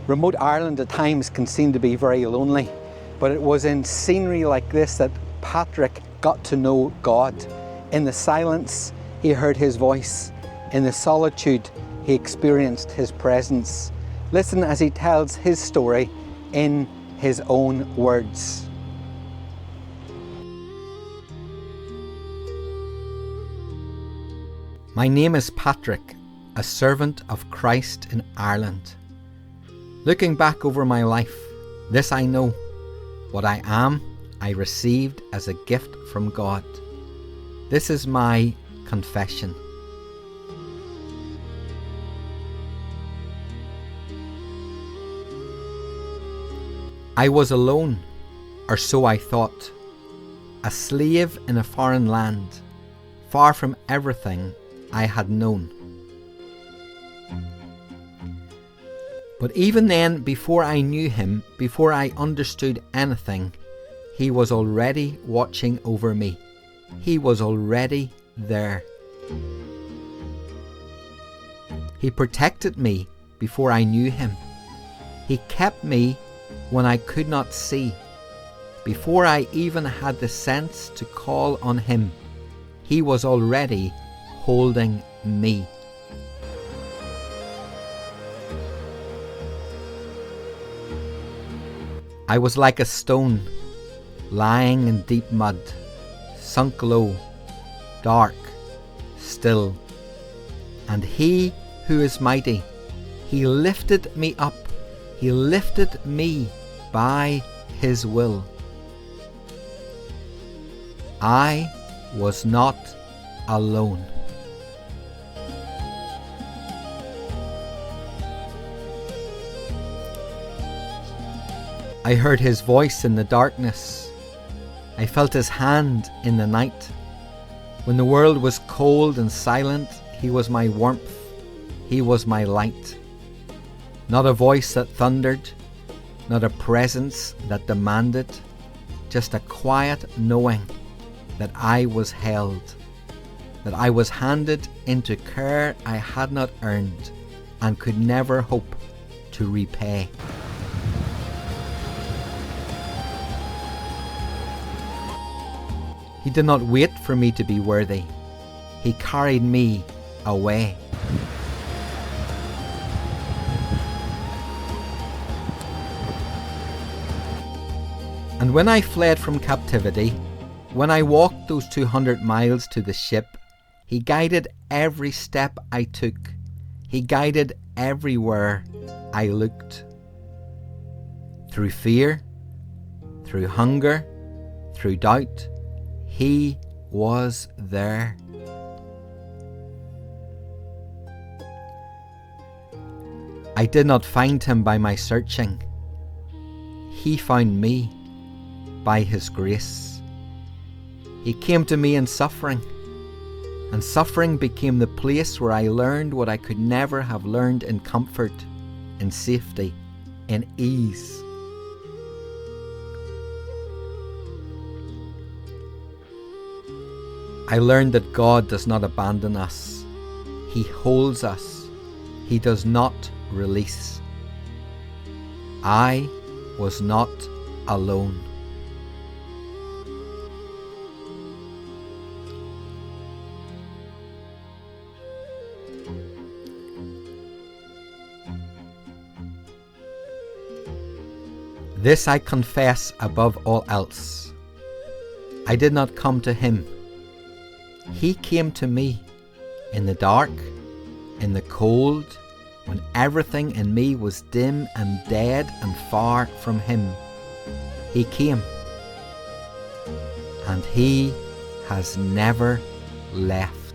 Remote Ireland at times can seem to be very lonely, but it was in scenery like this that Patrick got to know God. In the silence, he heard his voice. In the solitude, he experienced his presence. Listen as he tells his story in his own words. My name is Patrick, a servant of Christ in Ireland. Looking back over my life, this I know: what I am, I received as a gift from God. This is my confession. I was alone, or so I thought, a slave in a foreign land, far from everything I had known. But even then, before I knew him, before I understood anything, he was already watching over me. He was already there. He protected me before I knew him. He kept me when I could not see. Before I even had the sense to call on him, he was already holding me. I was like a stone, lying in deep mud, sunk low, dark, still. And he who is mighty, he lifted me up, he lifted me by his will. I was not alone. I heard his voice in the darkness. I felt his hand in the night. When the world was cold and silent, he was my warmth. He was my light. Not a voice that thundered, not a presence that demanded, just a quiet knowing that I was held, that I was handed into care I had not earned and could never hope to repay. He did not wait for me to be worthy. He carried me away. And when I fled from captivity, when I walked those 200 miles to the ship, he guided every step I took. He guided everywhere I looked. Through fear, through hunger, through doubt, he was there. I did not find him by my searching. He found me by his grace. He came to me in suffering, and suffering became the place where I learned what I could never have learned in comfort, in safety, in ease. I learned that God does not abandon us. He holds us. He does not release. I was not alone. This I confess above all else. I did not come to him. He came to me in the dark, in the cold, when everything in me was dim and dead and far from him. He came, and he has never left.